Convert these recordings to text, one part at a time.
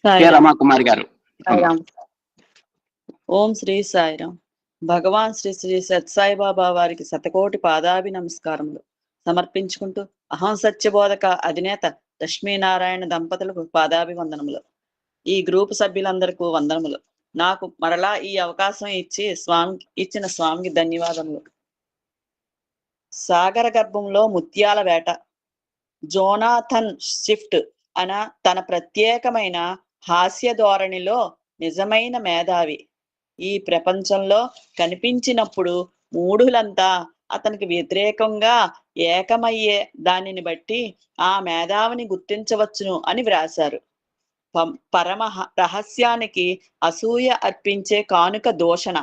K Sairam. Ramakumari గారు. సాయిరామ్. ఓం శ్రీ సాయిరామ్. భగవాన్ శ్రీ శ్రీ సత్సాయిబాబా వారికి శతకోటి పాదాభి నమస్కారములు సమర్పించుకుంటూ అహం సత్యబోధక అధినేత లక్ష్మీనారాయణ దంపతులకు పాదాభివందనములు. ఈ గ్రూప్ సభ్యులందరికీ వందనములు. నాకు మరలా ఈ అవకాశం ఇచ్చిన స్వామికి ధన్యవాదములు. సాగర గర్భంలో ముత్యాల వేట. జోనాథన్ స్విఫ్ట్ తన ప్రత్యేకమైన హాస్య ధోరణిలో నిజమైన మేధావి. ఈ ప్రపంచంలో కనిపించినప్పుడు మూఢులంతా అతనికి వ్యతిరేకంగా ఏకమయ్యే దానిని బట్టి ఆ మేధావిని గుర్తించవచ్చును అని వ్రాశారు. పరమ రహస్యానికి అసూయ అర్పించే కానుక దూషణ.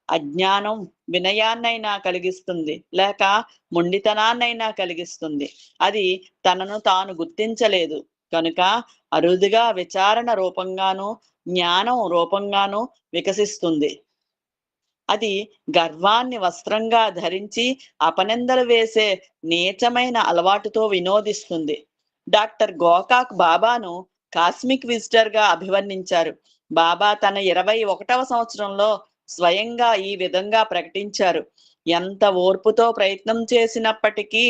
అజ్ఞానం వినయాన్నైనా కలిగిస్తుంది, లేక మొండితనాన్నైనా కలిగిస్తుంది. అది తనను తాను గుర్తించలేదు కనుక అరుదుగా విచారణ రూపంగాను జ్ఞానం రూపంగాను వికసిస్తుంది. అది గర్వాన్ని వస్త్రంగా ధరించి అపనిందలు వేసే నీచమైన అలవాటుతో వినోదిస్తుంది. డాక్టర్ గోకాక్ బాబాను కాస్మిక్ విజిటర్ గా అభివర్ణించారు. బాబా తన 21వ సంవత్సరంలో స్వయంగా ఈ విధంగా ప్రకటించారు. ఎంత ఓర్పుతో ప్రయత్నం చేసినప్పటికీ,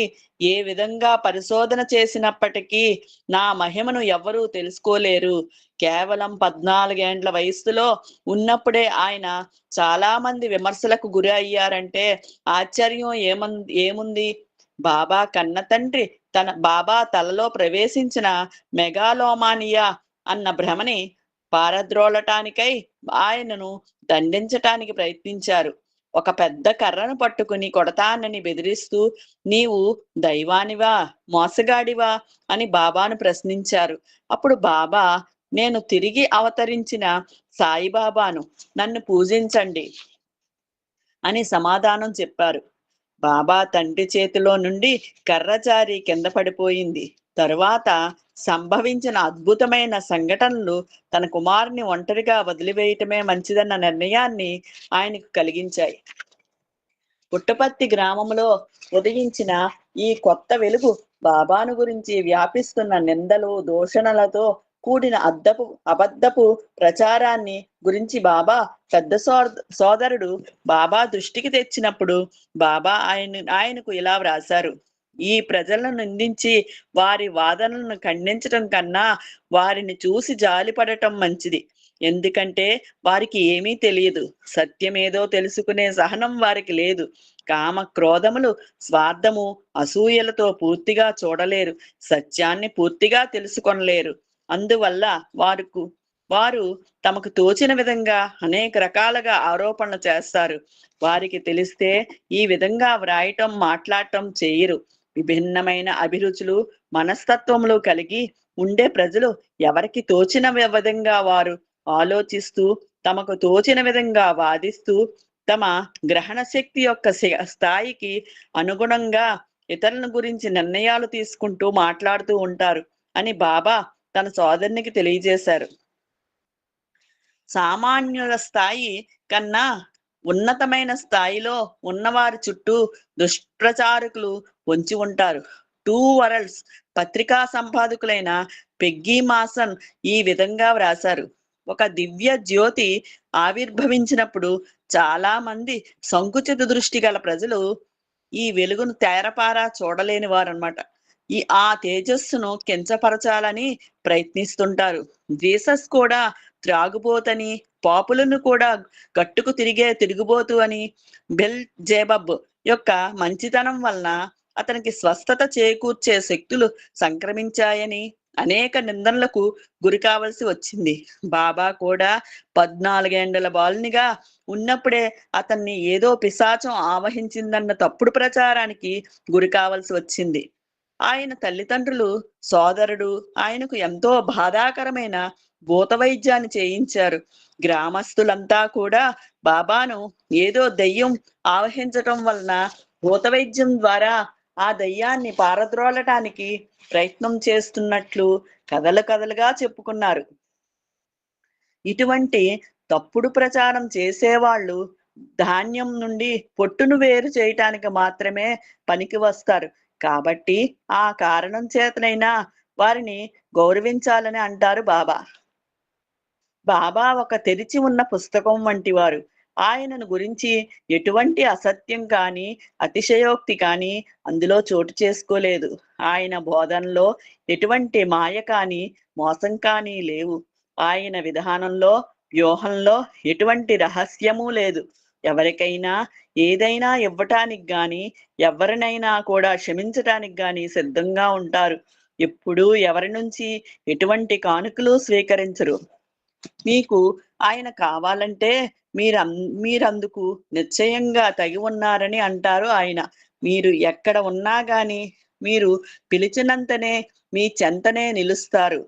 ఏ విధంగా పరిశోధన చేసినప్పటికీ నా మహిమను ఎవ్వరూ తెలుసుకోలేరు. కేవలం 14 ఏండ్ల వయస్సులో ఉన్నప్పుడే ఆయన చాలా మంది విమర్శలకు గురి అయ్యారంటే ఆశ్చర్యం ఏముంది? బాబా కన్న తండ్రి బాబా తలలో ప్రవేశించిన మెగాలోమానియా అన్న భ్రమని పారద్రోలటానికై ఆయనను దండించటానికి ప్రయత్నించారు. ఒక పెద్ద కర్రను పట్టుకుని కొడతానని బెదిరిస్తూ, నీవు దైవానివా మోసగాడివా అని బాబాను ప్రశ్నించారు. అప్పుడు బాబా, నేను తిరిగి అవతరించిన సాయిబాబాను, నన్ను పూజించండి అని సమాధానం చెప్పారు. బాబా తండ్రి చేతిలో నుండి కర్ర జారి కింద పడిపోయింది. తరువాత సంభవించిన అద్భుతమైన సంఘటనలు తన కుమారుని ఒంటరిగా వదిలివేయటమే మంచిదన్న నిర్ణయాన్ని ఆయనకు కలిగించాయి. పుట్టపర్తి గ్రామంలో ఉదయించిన ఈ కొత్త వెలుగు బాబాను గురించి వ్యాపిస్తున్న నిందలు దూషణలతో కూడిన అబద్ధపు ప్రచారాన్ని గురించి బాబా పెద్ద సోదరుడు బాబా దృష్టికి తెచ్చినప్పుడు బాబా ఆయనకు ఇలా వ్రాశారు. ఈ ప్రజలను నిందించి వారి వాదనలను ఖండించటం కన్నా వారిని చూసి జాలిపడటం మంచిది. ఎందుకంటే వారికి ఏమీ తెలియదు. సత్యమేదో తెలుసుకునే సహనం వారికి లేదు. కామ క్రోధములు స్వార్థము అసూయలతో పూర్తిగా చూడలేరు. సత్యాన్ని పూర్తిగా తెలుసుకొనలేరు. అందువల్ల వారు తమకు తోచిన విధంగా అనేక రకాలుగా ఆరోపణలు చేస్తారు. వారికి తెలిస్తే ఈ విధంగా వ్రాయటం మాట్లాడటం చేయరు. విభిన్నమైన అభిరుచులు మనస్తత్వములు కలిగి ఉండే ప్రజలు ఎవరికి తోచిన విధంగా వారు ఆలోచిస్తూ తమకు తోచిన విధంగా వాదిస్తూ తమ గ్రహణ శక్తి యొక్క స్థాయికి అనుగుణంగా ఇతరుల గురించి నిర్ణయాలు తీసుకుంటూ మాట్లాడుతూ ఉంటారు అని బాబా తన సోదరునికి తెలియజేశారు. సామాన్యుల స్థాయి కన్నా ఉన్నతమైన స్థాయిలో ఉన్నవారి చుట్టూ దుష్ప్రచారకులు పొంచి ఉంటారు. 2 వరల్డ్స్ పత్రికా సంపాదకులైన పెగ్గీ మాసన్ ఈ విధంగా వ్రాశారు. ఒక దివ్య జ్యోతి ఆవిర్భవించినప్పుడు చాలా మంది సంకుచిత దృష్టి గల ప్రజలు ఈ వెలుగును తేరపారా చూడలేని వారు అన్నమాట. ఆ తేజస్సును కించపరచాలని ప్రయత్నిస్తుంటారు. జీసస్ కూడా త్రాగుబోతని, పాపులను కూడా గట్టుకు తిరుగుబోతు అని, బెల్ జేబబ్ యొక్క మంచితనం వలన అతనికి స్వస్థత చేకూర్చే శక్తులు సంక్రమించాయని అనేక నిందనలకు గురి కావలసి వచ్చింది. బాబా కూడా 14 ఏండ్ల బాలునిగా ఉన్నప్పుడే అతన్ని ఏదో పిశాచం ఆవహించిందన్న తప్పుడు ప్రచారానికి గురి కావలసి వచ్చింది. ఆయన తల్లిదండ్రులు సోదరుడు ఆయనకు ఎంతో బాధాకరమైన భూత వైద్యాన్ని చేయించారు. గ్రామస్తులంతా కూడా బాబాను ఏదో దెయ్యం ఆవహించటం వలన భూత వైద్యం ద్వారా ఆ దయ్యాన్ని పారద్రోలటానికి ప్రయత్నం చేస్తున్నట్లు కథలుగా చెప్పుకున్నారు. ఇటువంటి తప్పుడు ప్రచారం చేసేవాళ్ళు ధాన్యం నుండి పొట్టును వేరు చేయటానికి మాత్రమే పనికి వస్తారు. కాబట్టి ఆ కారణం చేతనైనా వారిని గౌరవించాలని అంటారు బాబా. బాబా ఒక తెరిచి ఉన్న పుస్తకం వంటివారు. ఆయనను గురించి ఎటువంటి అసత్యం కానీ, అతిశయోక్తి కానీ అందులో చోటు చేసుకోలేదు. ఆయన బోధనలో ఎటువంటి మాయ కానీ, మోసం కానీ లేవు. ఆయన విధానంలో, వ్యూహంలో ఎటువంటి రహస్యమూ లేదు. ఎవరికైనా ఏదైనా ఇవ్వటానికి గాని, ఎవరినైనా కూడా క్షమించటానికి గాని సిద్ధంగా ఉంటారు. ఎప్పుడూ ఎవరి నుంచి ఎటువంటి కానుకలు స్వీకరించరు. మీకు ఆయన కావాలంటే మీరందుకు నిశ్చయంగా తగి ఉన్నారని అంటారు ఆయన. మీరు ఎక్కడ ఉన్నా గాని, మీరు పిలిచినంతనే మీ చెంతనే నిలుస్తారు.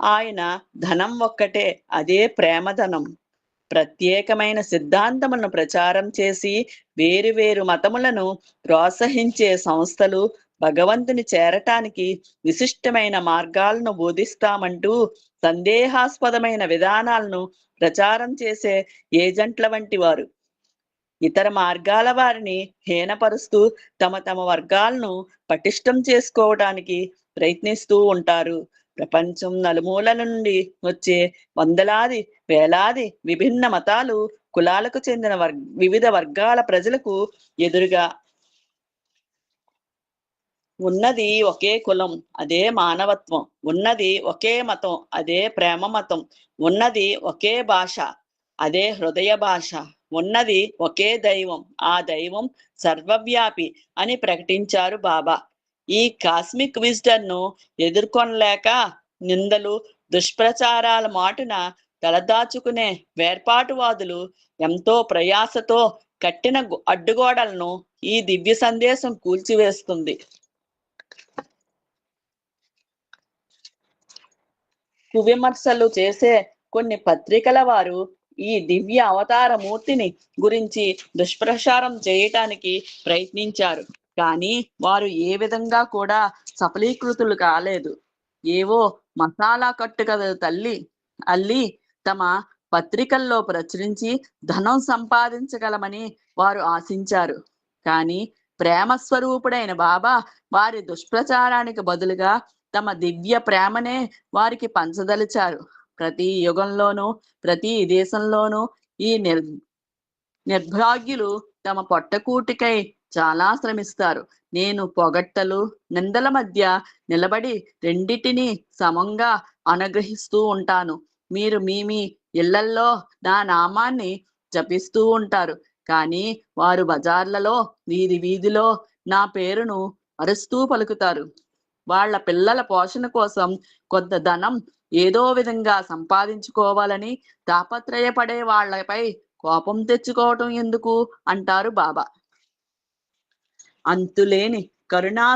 ఆయన ధనం ఒక్కటే, అదే ప్రేమధనం. ప్రత్యేకమైన సిద్ధాంతములను ప్రచారం చేసి వేరు వేరు మతములను ప్రోత్సహించే సంస్థలు భగవంతుని చేరటానికి విశిష్టమైన మార్గాలను బోధిస్తామంటూ సందేహాస్పదమైన విధానాలను ప్రచారం చేసే ఏజెంట్ల వంటి వారు ఇతర మార్గాల వారిని హీనపరుస్తూ తమ తమ వర్గాలను పటిష్టం చేసుకోవడానికి ప్రయత్నిస్తూ ఉంటారు. ప్రపంచం నలుమూలల నుండి వచ్చే వందలాది వేలాది విభిన్న మతాలు కులాలకు చెందిన వివిధ వర్గాల ప్రజలకు ఎదురుగా ఉన్నది ఒకే కులం, అదే మానవత్వం. ఉన్నది ఒకే మతం, అదే ప్రేమ మతం. ఉన్నది ఒకే భాష, అదే హృదయ భాష. ఉన్నది ఒకే దైవం, ఆ దైవం సర్వవ్యాపి అని ప్రకటించారు బాబా. ఈ కాస్మిక్ విజ్డమ్‌ను ఎదుర్కొనలేక నిందలు, దుష్ప్రచారాల మాటున తలదాచుకునే వేర్పాటువాదులు ఎంతో ప్రయాసతో కట్టిన అడ్డుగోడలను ఈ దివ్య సందేశం కూల్చివేస్తుంది. కువిమర్శలు చేసే కొన్ని పత్రికల వారు ఈ దివ్య అవతార మూర్తిని గురించి దుష్ప్రచారం చేయటానికి ప్రయత్నించారు. కానీ వారు ఏ విధంగా కూడా సఫలీకృతులు కాలేదు. ఏవో మసాలా కట్టుకథలు అల్లి తమ పత్రికల్లో ప్రచురించి ధనం సంపాదించగలమని వారు ఆశించారు. కానీ ప్రేమ స్వరూపుడైన బాబా వారి దుష్ప్రచారానికి బదులుగా తమ దివ్య ప్రేమనే వారికి పంచదలిచారు. ప్రతి యుగంలోనూ, ప్రతి దేశంలోనూ ఈ నిర్భాగ్యులు తమ పొట్టకూటికై చాలా శ్రమిస్తారు. నేను పొగట్టలు, నిందల మధ్య నిలబడి రెండిటిని సమంగా అనుగ్రహిస్తూ ఉంటాను. మీరు మీ ఇళ్లల్లో నా నామాన్ని జపిస్తూ ఉంటారు. కానీ వారు బజార్లలో, వీధిలో నా పేరును అరుస్తూ పలుకుతారు. వాళ్ళ పిల్లల పోషణ కోసం కొంత ధనం ఏదో విధంగా సంపాదించుకోవాలని తాపత్రయపడే వాళ్లపై కోపం తెచ్చుకోవటం ఎందుకు అంటారు బాబా. అంతులేని కరుణా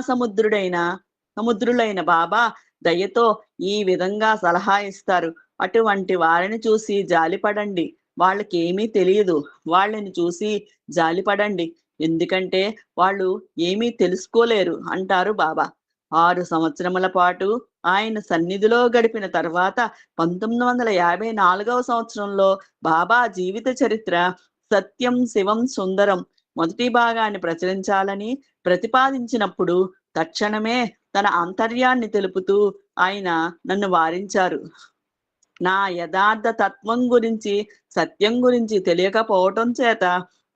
సముద్రులైన బాబా దయతో ఈ విధంగా సలహా ఇస్తారు. అటువంటి వారిని చూసి జాలిపడండి. వాళ్ళకి ఏమీ తెలియదు. వాళ్ళని చూసి జాలిపడండి. ఎందుకంటే వాళ్ళు ఏమీ తెలుసుకోలేరు అంటారు బాబా. 6 సంవత్సరముల పాటు ఆయన సన్నిధిలో గడిపిన తర్వాత 1954వ సంవత్సరంలో బాబా జీవిత చరిత్ర సత్యం శివం సుందరం మొదటి భాగాన్ని ప్రచురించాలని ప్రతిపాదించినప్పుడు తక్షణమే తన ఆంతర్యాన్ని తెలుపుతూ ఆయన నన్ను వారించారు. నా యథార్థ తత్వం గురించి, సత్యం గురించి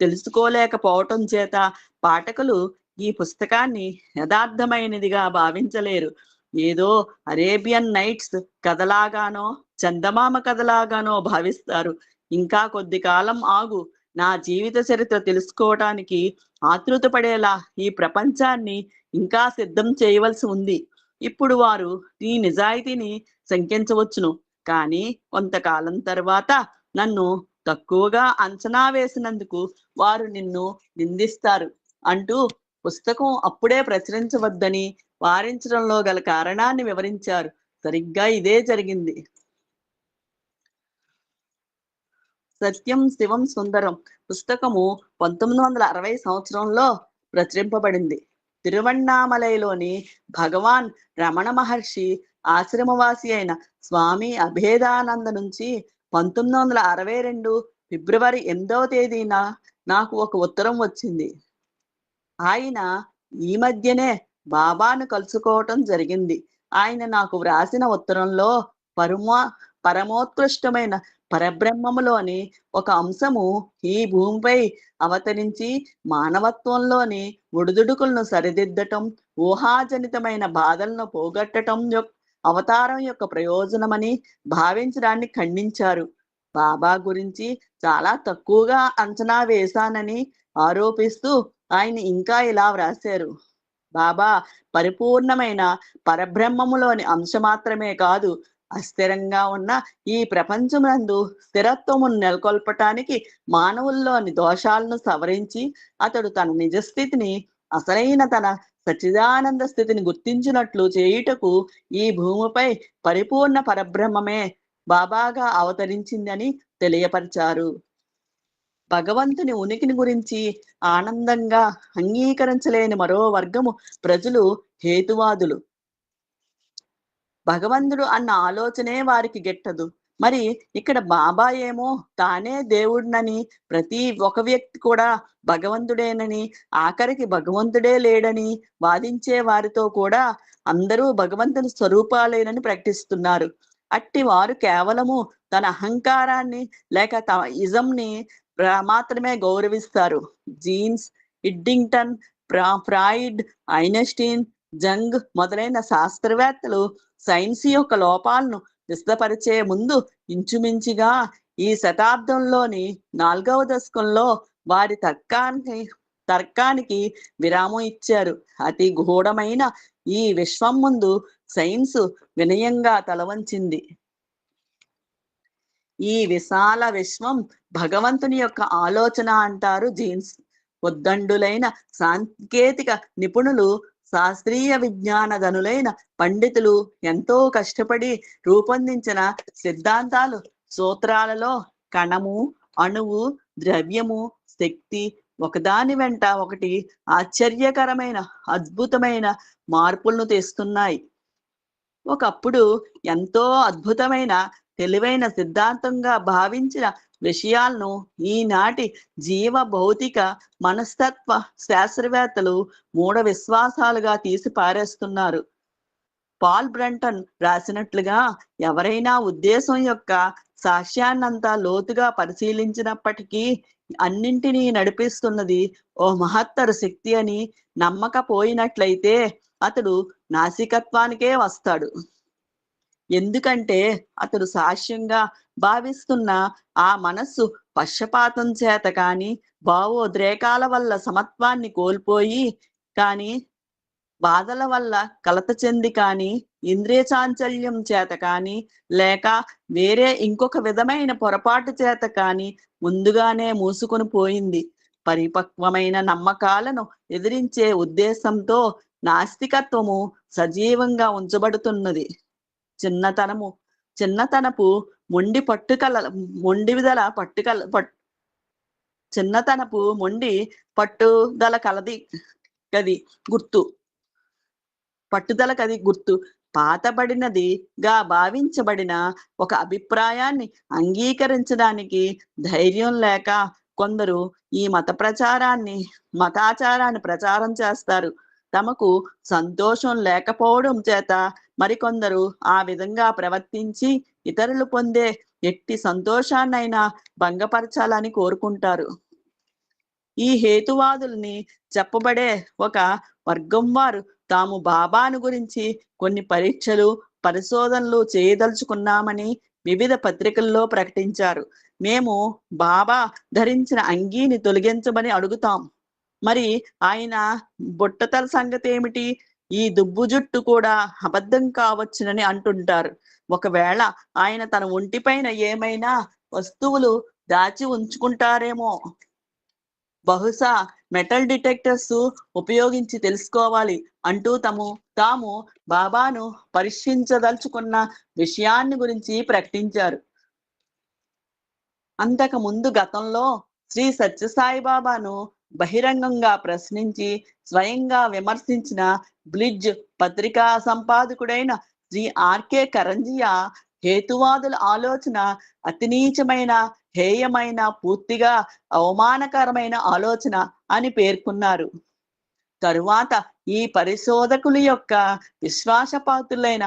తెలుసుకోలేకపోవటం చేత పాఠకులు ఈ పుస్తకాన్ని యథార్థమైనదిగా భావించలేరు. ఏదో అరేబియన్ నైట్స్ కథలాగానో, చందమామ కథలాగానో భావిస్తారు. ఇంకా కొద్ది కాలం ఆగు, నా జీవిత చరిత్ర తెలుసుకోవటానికి ఆతృత పడేలా ఈ ప్రపంచాన్ని ఇంకా సిద్ధం చేయవలసి ఉంది. ఇప్పుడు వారు ఈ నిజాయితీని శంకించవచ్చును. కానీ కొంతకాలం తర్వాత నన్ను తక్కువగా అంచనా వేసినందుకు వారు నిన్ను నిందిస్తారు అంటూ పుస్తకం అప్పుడే ప్రచురించవద్దని వారించడంలో గల కారణాన్ని వివరించారు. సరిగ్గా ఇదే జరిగింది. సత్యం శివం సుందరం పుస్తకము 1960 సంవత్సరంలో ప్రచురింపబడింది. తిరువణ్ణామలైలోని భగవాన్ రమణ మహర్షి ఆశ్రమవాసి అయిన స్వామి అభేదానంద నుంచి 1962 ఫిబ్రవరి 8వ తేదీన నాకు ఒక ఉత్తరం వచ్చింది. ఆయన ఈ మధ్యనే బాబాను కలుసుకోవటం జరిగింది. ఆయన నాకు వ్రాసిన ఉత్తరంలో పరమోత్కృష్టమైన పరబ్రహ్మములోని ఒక అంశము ఈ భూమిపై అవతరించి మానవత్వంలోని ఒడిదుడుకులను సరిదిద్దటం, ఊహాజనితమైన బాధలను పోగొట్టటం అవతారం యొక్క ప్రయోజనమని భావించడాన్ని ఖండించారు. బాబా గురించి చాలా తక్కువగా అంచనా వేశానని ఆరోపిస్తూ ఆయన ఇంకా ఇలా వ్రాశారు. బాబా పరిపూర్ణమైన పరబ్రహ్మములోని అంశ మాత్రమే కాదు, అస్థిరంగా ఉన్న ఈ ప్రపంచమందు స్థిరత్వమును నెలకొల్పటానికి మానవుల్లోని దోషాలను సవరించి అతడు తన నిజస్థితిని, అసలైన తన సచ్చిదానంద స్థితిని గుర్తించినట్లు చేయుటకు ఈ భూమిపై పరిపూర్ణ పరబ్రహ్మమే బాబాగా అవతరించిందని తెలియపరిచారు. భగవంతుని ఉనికిని గురించి ఆనందంగా అంగీకరించలేని మరో వర్గము ప్రజలు హేతువాదులు. భగవంతుడు అన్న ఆలోచనే వారికి గిట్టదు. మరి ఇక్కడ బాబా ఏమో తానే దేవుడినని, ప్రతి ఒక వ్యక్తి కూడా భగవంతుడేనని, ఆఖరికి భగవంతుడే లేడని వాదించే వారితో కూడా అందరూ భగవంతుని స్వరూపాలేనని ప్రకటిస్తున్నారు. అట్టి వారు కేవలము తన అహంకారాన్ని లేక తమ ఇజంని మాత్రమే గౌరవిస్తారు. జీన్స్, ఇడ్డింగ్టన్, ఫ్రాయిడ్, ఐన్స్టీన్, జంగ్ మొదలైన శాస్త్రవేత్తలు సైన్స్ యొక్క లోపాలను విశదపరిచే ముందు ఇంచుమించుగా ఈ శతాబ్దంలోని 4వ దశకంలో వారి తర్కానికి విరామం ఇచ్చారు. అతి గూఢమైన ఈ విశ్వం ముందు సైన్స్ వినయంగా తలవంచింది. ఈ విశాల విశ్వం భగవంతుని యొక్క ఆలోచన అంటారు జీన్స్. ఉద్దండులైన సాంకేతిక నిపుణులు, శాస్త్రీయ విజ్ఞానధనులైన పండితులు ఎంతో కష్టపడి రూపొందించిన సిద్ధాంతాలు, సూత్రాలలో కణము, అణువు, ద్రవ్యము, శక్తి ఒకదాని వెంట ఒకటి ఆశ్చర్యకరమైన, అద్భుతమైన మార్పులను తెస్తున్నాయి. ఒకప్పుడు ఎంతో అద్భుతమైన, తెలివైన సిద్ధాంతంగా భావించిన విషయాలను ఈనాటి జీవ భౌతిక మనస్తత్వ శాస్త్రవేత్తలు మూఢ విశ్వాసాలుగా తీసి పారేస్తున్నారు. పాల్ బ్రంటన్ రాసినట్లుగా ఎవరైనా ఉద్దేశం యొక్క సాక్ష్యాన్నంతా లోతుగా పరిశీలించినప్పటికీ అన్నింటినీ నడిపిస్తున్నది ఓ మహత్తర శక్తి అని నమ్మకపోయినట్లయితే అతడు నాసికత్వానికే వస్తాడు. ఎందుకంటే అతడు సాక్ష్యంగా భావిస్తున్న ఆ మనస్సు పక్షపాతం చేత కానీ, భావోద్రేకాల వల్ల సమత్వాన్ని కోల్పోయి కానీ, బాధల వల్ల కలత చెంది కానీ, ఇంద్రియ చాంచల్యం చేత కానీ, లేక వేరే ఇంకొక విధమైన పొరపాటు చేత కానీ ముందుగానే మూసుకొని పోయింది. పరిపక్వమైన నమ్మకాలను ఎదిరించే ఉద్దేశంతో నాస్తికత్వము సజీవంగా ఉంచబడుతున్నది. చిన్నతనపు మొండి పట్టుదల కది గుర్తు. పాతబడినదిగా భావించబడిన ఒక అభిప్రాయాన్ని అంగీకరించడానికి ధైర్యం లేక కొందరు ఈ మతాచారాన్ని ప్రచారం చేస్తారు. తమకు సంతోషం లేకపోవడం చేత మరికొందరు ఆ విధంగా ప్రవర్తించి ఇతరులు పొందే ఎట్టి సంతోషాన్నైనా భంగపరచాలని కోరుకుంటారు. ఈ హేతువాదుల్ని చెప్పబడే ఒక వర్గం వారు తాము బాబాను గురించి కొన్ని పరీక్షలు, పరిశోధనలు చేయదలుచుకున్నామని వివిధ పత్రికల్లో ప్రకటించారు. మేము బాబా ధరించిన అంగీని తొలగించమని అడుగుతాం. మరి ఆయన బుట్టతల సంగతి ఏమిటి? ఈ దుబ్బు జుట్టు కూడా అబద్ధం కావచ్చునని అంటుంటారు. ఒకవేళ ఆయన తన ఒంటిపైన ఏమైనా వస్తువులు దాచి ఉంచుకుంటారేమో. బహుశా మెటల్ డిటెక్టర్స్ ఉపయోగించి తెలుసుకోవాలి అంటూ తాము బాబాను పరీక్షించదలుచుకున్న విషయాన్ని గురించి ప్రకటించారు. అంతకు ముందు గతంలో శ్రీ సత్యసాయి బాబాను బహిరంగంగా ప్రశ్నించి స్వయంగా విమర్శించిన బ్లిడ్జ్ పత్రికా సంపాదకుడైన శ్రీ ఆర్కే కరంజియా హేతువాదుల ఆలోచన అతి నీచమైన, హేయమైన, పూర్తిగా అవమానకరమైన ఆలోచన అని పేర్కొన్నారు. తరువాత ఈ పరిశోధకుల యొక్క విశ్వాసపాత్రులైన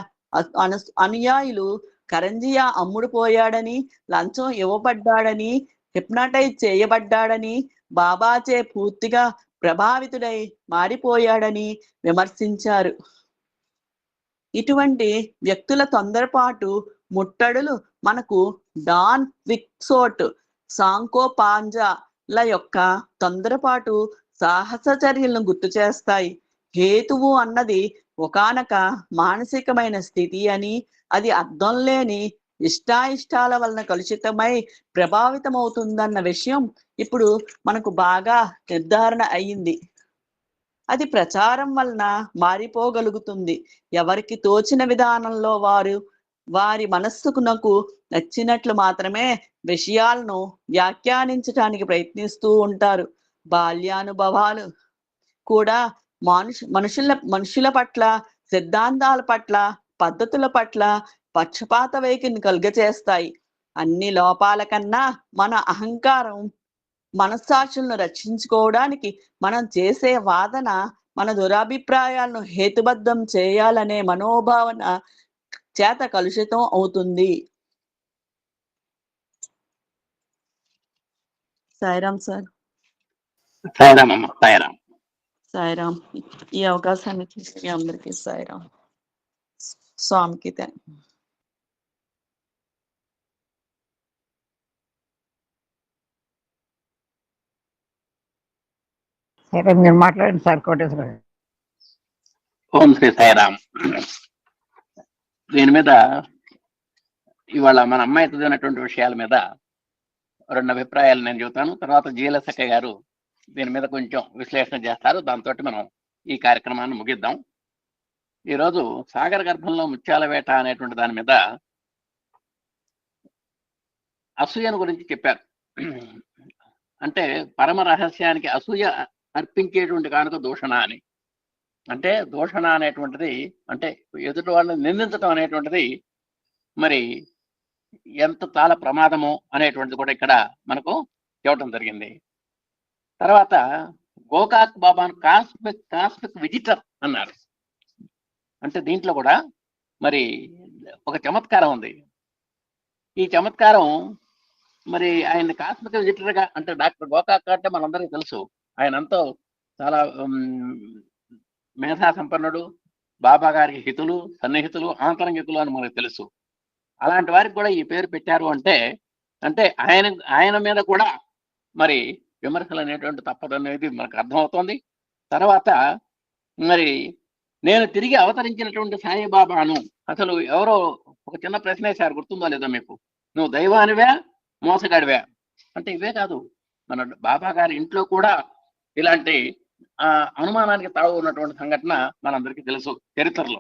అనుయాయులు కరంజియా అమ్ముడు పోయాడని, లంచం ఇవ్వబడ్డాడని, హిప్నాటైజ్ చేయబడ్డాడని, బాబాచే పూర్తిగా ప్రభావితుడై మారిపోయాడని విమర్శించారు. ఇటువంటి వ్యక్తుల తొందరపాటు ముట్టడులు మనకు డాన్ క్విక్సోట్, సాంకోపాంజాల యొక్క తొందరపాటు సాహస చర్యలను గుర్తు చేస్తాయి. హేతువు అన్నది ఒకానొక మానసికమైన స్థితి అని, అది అర్థం లేని ఇష్టాయిష్టాల వలన కలుషితమై ప్రభావితమవుతుందన్న విషయం ఇప్పుడు మనకు బాగా నిర్ధారణ అయ్యింది. అది ప్రచారం వలన మారిపోగలుగుతుంది. ఎవరికి తోచిన విధానంలో వారు వారి మనస్సుకునకు నచ్చినట్లు మాత్రమే విషయాలను వ్యాఖ్యానించడానికి ప్రయత్నిస్తూ ఉంటారు. బాల్యానుభవాలు కూడా మనుషుల పట్ల, సిద్ధాంతాల పట్ల, పద్ధతుల పట్ల పక్షపాత వైఖరిని కలుగచేస్తాయి. అన్ని లోపాల కన్నా మన అహంకారం, మనస్సాక్షులను రక్షించుకోవడానికి మనం చేసే వాదన మన దురభిప్రాయాలను హేతుబద్ధం చేయాలనే మనోభావన చేత కలుషితం అవుతుంది. సాయిరామ్ సార్. సాయిరామ్ అమ్మ. సాయిరామ్. సాయిరామ్. ఈ అవకాశాన్ని ఇచ్చిన మీ అందరికీ సాయిరామ్. స్వామికి సరే, మీరు మాట్లాడండి సార్. కోటేశ్వర. ఓం శ్రీ సాయిరామ్. దీని మీద ఇవాళ మన అమ్మాయి చదివినటువంటి విషయాల మీద 2 అభిప్రాయాలు నేను చెబుతాను. తర్వాత జీలసక్క గారు దీని మీద కొంచెం విశ్లేషణ చేస్తారు. దాంతో మనం ఈ కార్యక్రమాన్ని ముగిద్దాం. ఈరోజు సాగర గర్భంలో ముత్యాల వేట అనేటువంటి దాని మీద అసూయను గురించి చెప్పారు. అంటే పరమ రహస్యానికి అసూయ అర్పించేటువంటి కానుక దూషణ అని. అంటే దూషణ అనేటువంటిది అంటే ఎదుటి వాళ్ళని నిందించడం అనేటువంటిది మరి ఎంత చాలా ప్రమాదము అనేటువంటిది కూడా ఇక్కడ మనకు చెప్పడం జరిగింది. తర్వాత గోకాక్ బాబాను కాస్మిక్ విజిటర్ అన్నారు. అంటే దీంట్లో కూడా మరి ఒక చమత్కారం ఉంది. ఈ చమత్కారం మరి ఆయన కాస్మిక్ విజిటర్గా అంటే డాక్టర్ గోకాక్ అంటే మనందరికీ తెలుసు. ఆయన అంతా చాలా మేధా సంపన్నుడు, బాబా గారికి హితులు, సన్నిహితులు, ఆంతరంగికులు అని మనకు తెలుసు. అలాంటి వారికి కూడా ఈ పేరు పెట్టారు అంటే అంటే ఆయన మీద కూడా మరి విమర్శలు అనేటువంటి తప్పదనేది మనకు అర్థమవుతోంది. తర్వాత మరి నేను తిరిగి అవతరించినటువంటి సాయిబాబాను అసలు ఎవరో ఒక చిన్న ప్రశ్న వేశారు, గుర్తుందో లేదో మీకు? నువ్వు దైవానివే, మోసగాడివే అంటే ఇవే కాదు. మన బాబా గారి ఇంట్లో కూడా ఇలాంటి అనుమానానికి తావు ఉన్నటువంటి సంఘటన మనందరికీ తెలుసు చరిత్రలో.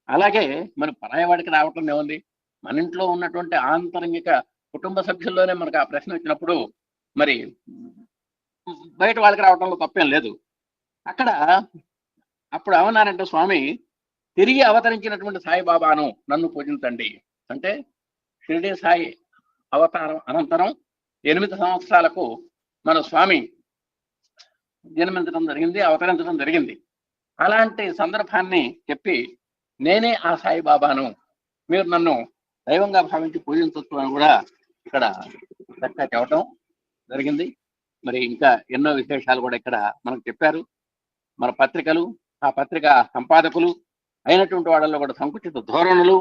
అలాగే మన పరాయవాడికి రావటం ఏముంది? మన ఇంట్లో ఉన్నటువంటి ఆంతరంగిక కుటుంబ సభ్యుల్లోనే మనకు ఆ ప్రశ్న వచ్చినప్పుడు మరి బయట వాళ్ళకి రావటంలో తప్పేం లేదు. అక్కడ అప్పుడు ఏమన్నారంటే, స్వామి తిరిగి అవతరించినటువంటి సాయిబాబాను నన్ను పూజించండి అంటే షిరిడి సాయి అవతారం అనంతరం 8 సంవత్సరాలకు మన స్వామి జన్మించడం జరిగింది, అవతరించడం జరిగింది. అలాంటి సందర్భాన్ని చెప్పి నేనే ఆ సాయిబాబాను, మీరు నన్ను దైవంగా భావించి పూజించవచ్చు అని కూడా ఇక్కడ చక్కగా చెప్పడం జరిగింది. మరి ఇంకా ఎన్నో విశేషాలు కూడా ఇక్కడ మనకు చెప్పారు. మన పత్రికలు, ఆ పత్రిక సంపాదకులు అయినటువంటి వాళ్ళలో కూడా సంకుచిత ధోరణులు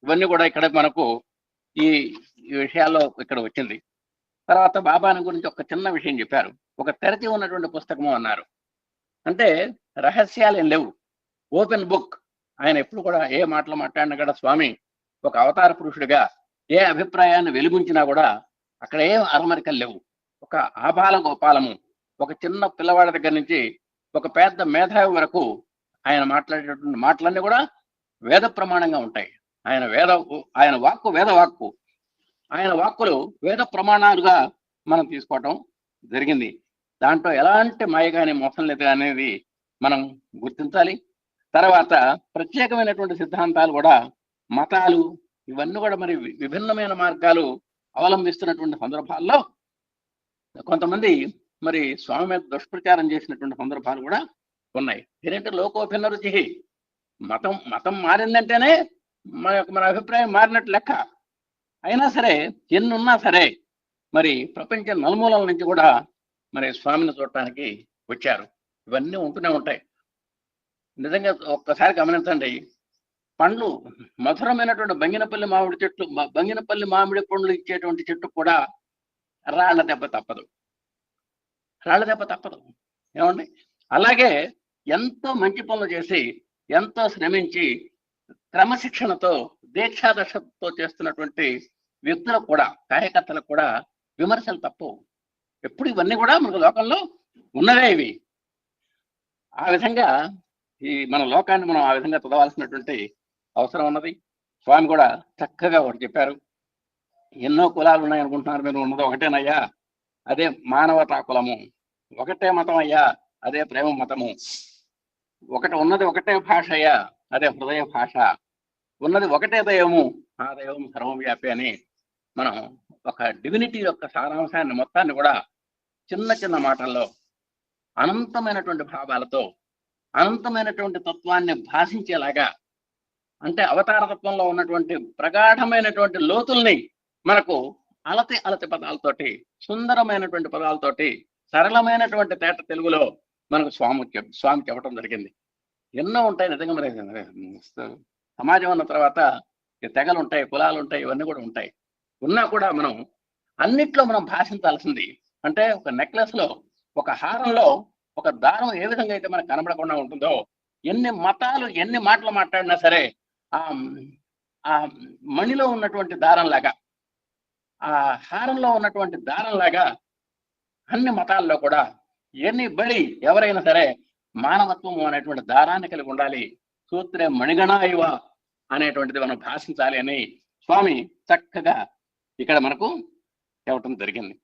ఇవన్నీ కూడా ఇక్కడ మనకు ఈ విషయాల్లో ఇక్కడ వచ్చింది. తర్వాత బాబాని గురించి ఒక చిన్న విషయం చెప్పారు. ఒక తెరచి ఉన్నటువంటి పుస్తకము అన్నారు. అంటే రహస్యాలు ఏం లేవు, ఓపెన్ బుక్. ఆయన ఎప్పుడు కూడా ఏ మాటలు మాట్లాడినా కూడా స్వామి ఒక అవతార పురుషుడిగా ఏ అభిప్రాయాన్ని వెలుగుంచినా కూడా అక్కడ ఏం అరమరికలు లేవు. ఒక ఆబాల గోపాలము, ఒక చిన్న పిల్లవాడి దగ్గర నుంచి ఒక పెద్ద మేధావి వరకు ఆయన మాట్లాడేటువంటి మాటలన్నీ కూడా వేద ప్రమాణంగా ఉంటాయి. ఆయన వాక్కు వేదవాక్కు, ఆయన వాక్కులు వేద ప్రమాణాలుగా మనం తీసుకోవటం జరిగింది. దాంట్లో ఎలాంటి మాయ కానీ మోసం లేదు అనేది మనం గుర్తించాలి. తర్వాత ప్రత్యేకమైనటువంటి సిద్ధాంతాలు కూడా, మతాలు ఇవన్నీ కూడా మరి విభిన్నమైన మార్గాలు అవలంబిస్తున్నటువంటి సందర్భాల్లో కొంతమంది మరి స్వామి మీద దుష్ప్రచారం చేసినటువంటి సందర్భాలు కూడా ఉన్నాయి. ఏంటంటే లోకోభిన్న రుచి, మతం మారిందంటేనే మన అభిప్రాయం మారినట్టు లెక్క. అయినా సరే ఎన్నున్నా సరే మరి ప్రపంచ నలుమూలల నుంచి కూడా మరి స్వామిని చూడటానికి వచ్చారు. ఇవన్నీ ఉంటూనే ఉంటాయి. నిజంగా ఒక్కసారి గమనించండి, పండ్లు మధురమైనటువంటి బంగినపల్లి మామిడి పండ్లు ఇచ్చేటువంటి చెట్టు కూడా రాళ్ల దెబ్బ తప్పదు. ఏమండి? అలాగే ఎంతో మంచి పనులు చేసి, ఎంతో శ్రమించి, క్రమశిక్షణతో, దీక్షాదశతో చేస్తున్నటువంటి వ్యక్తులకు కూడా, కార్యకర్తలకు కూడా విమర్శలు తప్పవు. ఎప్పుడు ఇవన్నీ కూడా మనకు లోకంలో ఉన్నవే ఇవి. ఆ విధంగా మన లోకాన్ని మనం ఆ విధంగా చదవాల్సినటువంటి అవసరం ఉన్నది. స్వామి కూడా చక్కగా ఒకటి చెప్పారు. ఎన్నో కులాలు ఉన్నాయనుకుంటున్నారు మీరు, ఉన్నది ఒకటేనయ్యా, అదే మానవతా కులము. ఒకటే మతం అయ్యా, అదే ప్రేమ మతము. ఉన్నది ఒకటే భాష అయ్యా, అదే హృదయ భాష. ఉన్నది ఒకటే దైవము, ఆ దైవం సర్వవ్యాపి అని మనం ఒక డివినిటీ యొక్క సారాంశాన్ని మొత్తాన్ని కూడా చిన్న చిన్న మాటల్లో, అనంతమైనటువంటి భావాలతో, అనంతమైనటువంటి తత్వాన్ని భాషించేలాగా, అంటే అవతార తత్వంలో ఉన్నటువంటి ప్రగాఢమైనటువంటి లోతుల్ని మనకు అలతి పదాలతోటి, సుందరమైనటువంటి పదాలతోటి, సరళమైనటువంటి తేట తెలుగులో మనకు స్వామి చెప్పడం జరిగింది. ఎన్నో ఉంటాయి నిజంగా. మరి సమాజం ఉన్న తర్వాత తెగలు ఉంటాయి, కులాలు ఉంటాయి, ఇవన్నీ కూడా ఉంటాయి. ఉన్నా కూడా మనం అన్నిట్లో మనం భాషించాల్సింది, అంటే ఒక నెక్లెస్ లో, ఒక హారంలో ఒక దారం ఏ విధంగా అయితే మనకు కనబడకుండా ఉంటుందో, ఎన్ని మతాలు ఎన్ని మాటలు మాట్లాడినా సరే ఆ మణిలో ఉన్నటువంటి దారంలాగా, ఆ హారంలో ఉన్నటువంటి దారంలాగా అన్ని మతాల్లో కూడా ఎవరైనా సరే మానవత్వం అనేటువంటి దారాన్ని కలిగి ఉండాలి. సూత్రే మణిగణా ఇవ అనేటువంటిది మనం భాషించాలి అని స్వామి చక్కగా ఇక్కడ మనకు చెప్పడం జరిగింది.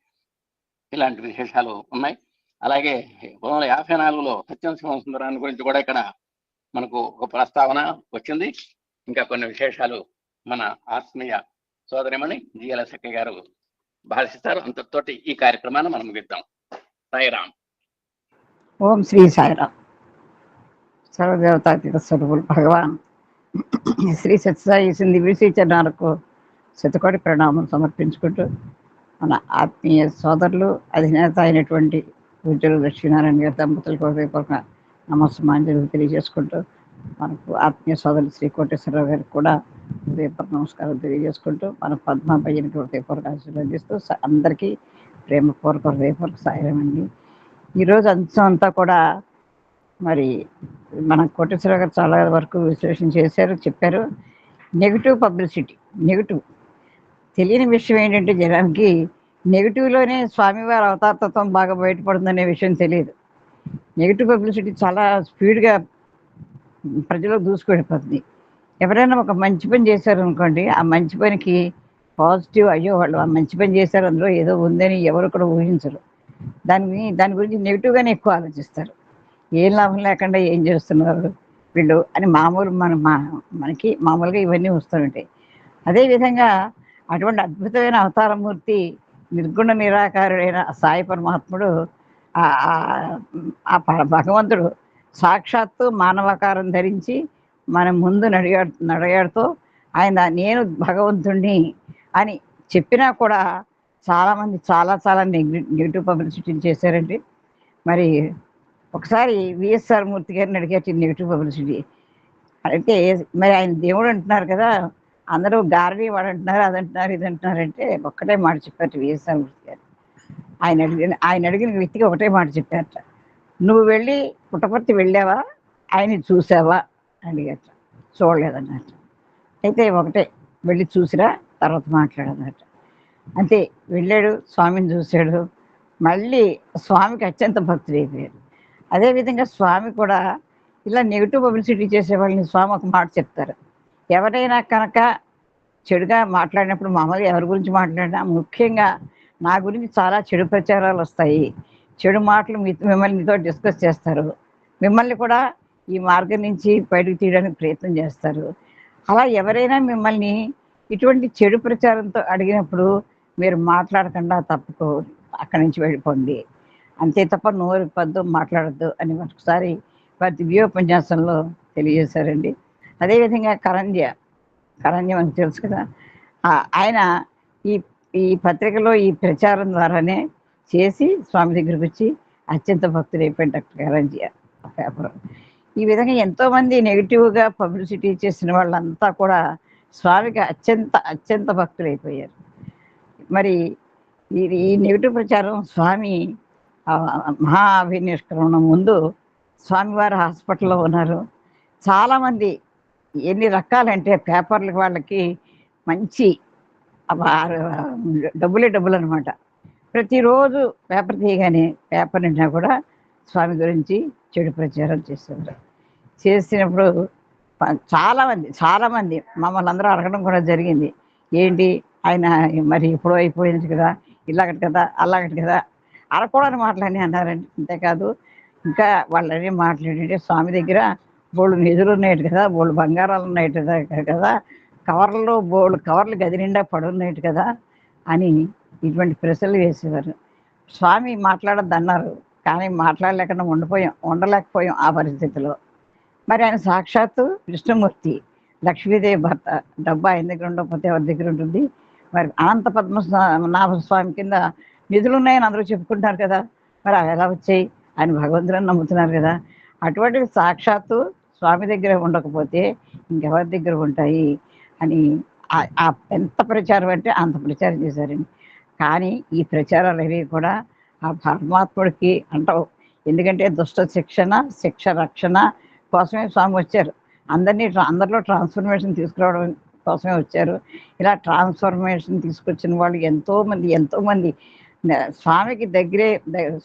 ఇలాంటి విశేషాలు ఉన్నాయి. అలాగే 1954లో సత్యం శివం సుందరాన్ని గురించి కూడా ఇక్కడ మనకు ఒక ప్రస్తావన వచ్చింది. ఇంకా కొన్ని విశేషాలు మన ఆత్మీయ సోదరిమణి జిఎల్ గారు భాషిస్తారు. అంతటితోటి ఈ కార్యక్రమాన్ని మనం ముగిద్దాం. సాయిరామ్. ఓం శ్రీ సాయిరామ్. సర్వదేవతాతీత స్వరూపులు భగవాన్ శ్రీ సత్యసాయి దివ్య శ్రీ చరణాలకు శతకోటి ప్రణామం సమర్పించుకుంటూ, మన ఆత్మీయ సోదరులు అధినేత అయినటువంటి పూజ్యులు లక్ష్మీనారాయణ గారి దంపతులకు హృదయపూర్వక నమస్మాంజలు తెలియజేసుకుంటూ, మనకు ఆత్మీయ సోదరులు శ్రీ కోటేశ్వరరావు గారికి కూడా హృదయపూర్వక నమస్కారం తెలియజేసుకుంటూ, మన పద్మాపయ్యనికి హృదయపూర్వక ఆశీర్వదిస్తూ అందరికీ ప్రేమపూర్వక హృదయపూర్వక సాయం అండి. ఈరోజు అంశం అంతా కూడా మరి మన కోటేశ్వరరావు గారు చాలా వరకు విశ్లేషణ చేశారు, చెప్పారు. నెగిటివ్ పబ్లిసిటీ, నెగిటివ్ తెలియని విషయం ఏంటంటే, జనానికి నెగిటివ్లోనే స్వామివారి అవతారతత్వం బాగా బయటపడుతుందనే విషయం తెలియదు. నెగిటివ్ పబ్లిసిటీ చాలా స్పీడ్గా ప్రజలకు దూసుకెళ్ళిపోతుంది. ఎవరైనా ఒక మంచి పని చేశారు అనుకోండి, ఆ మంచి పనికి పాజిటివ్, అయ్యో వాళ్ళు ఆ మంచి పని చేశారు, అందులో ఏదో ఉందని ఎవరు కూడా ఊహించరు. దాని గురించి నెగిటివ్గానే ఎక్కువ ఆలోచిస్తారు. ఏం లాభం లేకుండా ఏం చేస్తున్నారు వీళ్ళు అని మనకి మామూలుగా ఇవన్నీ వస్తూ ఉంటాయి. అదేవిధంగా అటువంటి అద్భుతమైన అవతారమూర్తి, నిర్గుణ నిరాకారుడైన సాయి పరమాత్ముడు, ఆ భగవంతుడు సాక్షాత్తు మానవాకారం ధరించి మన ముందు నడిగాడుతూ ఆయన నేను భగవంతుణ్ణి అని చెప్పినా కూడా చాలామంది చాలా నెగిటివ్ పబ్లిసిటీని చేశారండి. మరి ఒకసారి విఎస్ఆర్ మూర్తి గారిని అడిగారు నెగిటివ్ పబ్లిసిటీ అయితే, మరి ఆయన దేవుడు అంటున్నారు కదా, అందరూ గారడీ వాడు అంటున్నారు, అదంటున్నారు ఇదంటున్నారంటే ఒక్కటే మాట చెప్పారు విఎస్ఆర్ మూర్తి గారు. ఆయన అడిగిన వ్యక్తికి ఒకటే మాట చెప్పారట, నువ్వు వెళ్ళి పుట్టపర్తి వెళ్ళావా, ఆయన్ని చూసావా అడిగారట. చూడలేదన్నట్టు. అయితే ఒకటే, వెళ్ళి చూసిరా తర్వాత మాట్లాడన్నట్టు. అంతే, వెళ్ళాడు, స్వామిని చూశాడు, మళ్ళీ స్వామికి అత్యంత భక్తుడైపోయాడు. అదేవిధంగా స్వామి కూడా ఇలా నెగిటివ్ పబ్లిసిటీ చేసే వాళ్ళని స్వామి ఒక మాట చెప్తారు, ఎవరైనా కనుక చెడుగా మాట్లాడినప్పుడు, మామూలుగా ఎవరి గురించి మాట్లాడినా, ముఖ్యంగా నా గురించి చాలా చెడు ప్రచారాలు వస్తాయి, చెడు మాటలు మిమ్మల్నితో డిస్కస్ చేస్తారు, మిమ్మల్ని కూడా ఈ మార్గం నుంచి బయటకు తీయడానికి ప్రయత్నం చేస్తారు. అలా ఎవరైనా మిమ్మల్ని ఇటువంటి చెడు ప్రచారంతో అడిగినప్పుడు మీరు మాట్లాడకుండా తప్పుకో, అక్కడి నుంచి వెళ్ళిపోండి, అంతే తప్ప నోరు పద్దు మాట్లాడద్దు అని ఒకసారి వారి దివ్యోపన్యాసంలో తెలియజేశారండి. అదేవిధంగా కరణ్య కరణ్యం అని తెలుసు కదా. ఆయన ఈ ఈ పత్రికలో ఈ ప్రచారం ద్వారానే చేసి స్వామి దగ్గరికి వచ్చి అత్యంత భక్తులు అయిపోయాడు డాక్టర్ కరణ్జీ ఆ పేపర్. ఈ విధంగా ఎంతోమంది నెగిటివ్గా పబ్లిసిటీ చేసిన వాళ్ళంతా కూడా స్వామికి అత్యంత భక్తులు అయిపోయారు. మరి ఈ నెగిటివ్ ప్రచారం స్వామి మహాభినిష్క్రమణం ముందు స్వామివారు హాస్పిటల్లో ఉన్నారు. చాలామంది ఎన్ని రకాలంటే పేపర్లకి వాళ్ళకి మంచి డబ్బులు అనమాట. ప్రతిరోజు పేపర్ తీయగానే పేపర్ నిండా కూడా స్వామి గురించి చెడు ప్రచారం చేసినప్పుడు చాలామంది మమ్మల్ని అందరూ అడగడం కూడా జరిగింది. ఏంటి ఆయన మరి ఎప్పుడో అయిపోయింది కదా, ఇలాగటి కదా అలాగటి కదా అరకూడని మాటలని అన్నారండి. అంతేకాదు ఇంకా వాళ్ళని మాట్లాడంటే స్వామి దగ్గర బోళ్ళు నిధులు ఉన్నాయి కదా, బోళ్ళు బంగారాలు ఉన్నాయి కదా, కవర్లు గది నిండా పడున్నాయి కదా అని ఇటువంటి ప్రశ్నలు వేసేవారు. స్వామి మాట్లాడద్దు అన్నారు, కానీ మాట్లాడలేకుండా ఉండలేకపోయాం ఆ పరిస్థితిలో. మరి ఆయన సాక్షాత్తు విష్ణుమూర్తి, లక్ష్మీదేవి భర్త. డబ్బు ఆయన దగ్గర ఉండకపోతే ఎవరి దగ్గర ఉంటుంది? మరి అనంత పద్మనాభస్వామి కింద నిధులు ఉన్నాయని అందరూ చెప్పుకుంటున్నారు కదా, మరి అవి ఎలా వచ్చాయి? ఆయన భగవంతుని నమ్ముతున్నారు కదా. అటువంటి సాక్షాత్తు స్వామి దగ్గర ఉండకపోతే ఇంకెవరి దగ్గర ఉంటాయి అని ఎంత ప్రచారం అంటే అంత ప్రచారం చేశారండి. కానీ ఈ ప్రచారాలు అవి కూడా ఆ పరమాత్ముడికి అంటావు. ఎందుకంటే దుష్ట శిక్ష రక్షణ కోసమే స్వామి వచ్చారు. అందరిలో ట్రాన్స్ఫర్మేషన్ తీసుకురావడం కోసమే వచ్చారు. ఇలా ట్రాన్స్ఫర్మేషన్ తీసుకొచ్చిన వాళ్ళు ఎంతోమంది స్వామికి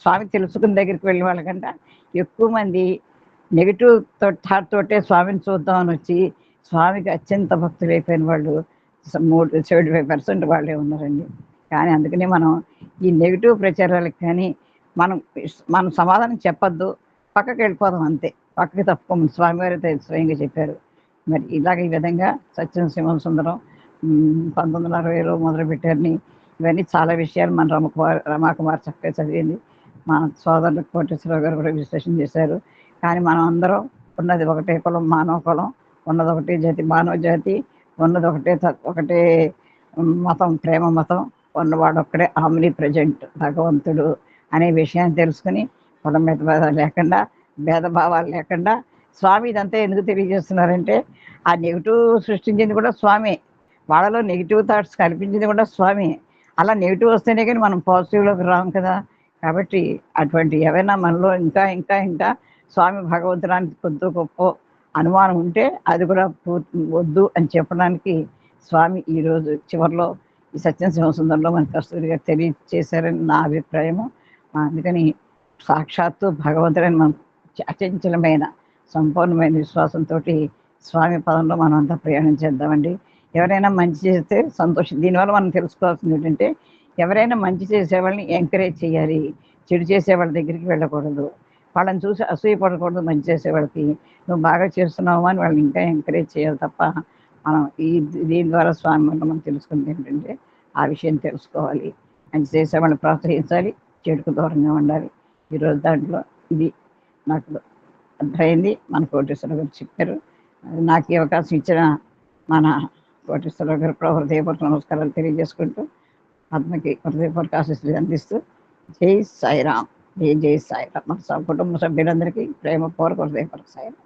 స్వామి తెలుసుకున్న దగ్గరికి వెళ్ళిన వాళ్ళకంటే ఎక్కువ మంది నెగిటివ్ థాట్ తోటే స్వామిని చూద్దామని వచ్చి స్వామికి అత్యంత భక్తులు అయిపోయిన వాళ్ళు 75% వాళ్ళే ఉన్నారండి. కానీ అందుకనే మనం ఈ నెగిటివ్ ప్రచారాలకు కానీ మనం సమాధానం చెప్పద్దు, పక్కకి వెళ్ళిపోదాం అంతే. పక్కకి తప్పుకోము, స్వామివారి స్వయంగా చెప్పారు. మరి ఈ విధంగా సత్యం శివసుందరం 1960లో మొదలుపెట్టారని ఇవన్నీ చాలా విషయాలు మన రమాకుమార్ చక్కగా చదివింది. మా సోదరులు కోటేశ్వరరావు గారు కూడా విశ్లేషణ చేశారు. కానీ మనం అందరం ఉన్నది ఒకటే కులం, మానవ కులం, ఉన్నది ఒకటే జాతి, మానవ జాతి, ఉన్నది ఒకటే మతం, ప్రేమ మతం, ఉన్నవాడు ఒక్కడే ఆమ్ని ప్రజెంట్ భగవంతుడు అనే విషయాన్ని తెలుసుకుని కులం మీద లేకుండా, భేదభావాలు లేకుండా స్వామి ఇదంతా ఎందుకు తెలియజేస్తున్నారంటే ఆ నెగిటివ్ సృష్టించింది కూడా స్వామి, వాళ్ళలో నెగిటివ్ థాట్స్ కల్పించింది కూడా స్వామి. అలా నెగిటివ్ వస్తేనే కానీ మనం పాజిటివ్లోకి రాము కదా. కాబట్టి అటువంటి ఏవైనా మనలో ఇంకా స్వామి భగవంతుడానికి కొద్ది గొప్ప అనుమానం ఉంటే అది కూడా వద్దు అని చెప్పడానికి స్వామి ఈరోజు చివరిలో ఈ సత్యం శివసుందరంలో మన కస్తూరి గారు తెలియచేశారని నా అభిప్రాయము. అందుకని సాక్షాత్తు భగవంతుడని మనం అచంచలమైన సంపూర్ణమైన విశ్వాసంతో స్వామి పదంలో మనం అంతా ప్రయాణం చేద్దామండి. ఎవరైనా మంచి చేస్తే సంతోషం. దీనివల్ల మనం తెలుసుకోవాల్సింది ఏంటంటే ఎవరైనా మంచి చేసేవాళ్ళని ఎంకరేజ్ చేయాలి, చెడు చేసేవాళ్ళ దగ్గరికి వెళ్ళకూడదు. వాళ్ళని చూసి అసూయపడకూడదు. మంచి చేసేవాళ్ళకి నువ్వు బాగా చేస్తున్నావు అని వాళ్ళని ఇంకా ఎంకరేజ్ చేయాలి తప్ప మనం దీని ద్వారా స్వామి వల్ల మనం తెలుసుకుంది ఏంటంటే ఆ విషయం తెలుసుకోవాలి, మంచి చేసేవాళ్ళని ప్రోత్సహించాలి, చెడుకు దూరంగా ఉండాలి. ఈరోజు దాంట్లో ఇది నాకు అర్థమైంది. మన కోటేశ్వరరావు గారు చెప్పారు. నాకు ఈ అవకాశం ఇచ్చిన మన కోటేశ్వరరావు గారు కూడా హృదయపూర్వక నమస్కారాలు తెలియజేసుకుంటూ ఆత్మకి హృదయపూర్వక ఆశీస్సులు అందిస్తూ జై సాయిరామ్, జై సాయిరామ్. మన కుటుంబ సభ్యులందరికీ ప్రేమపూర్వక హృదయపూర్వక సాయిరామ్.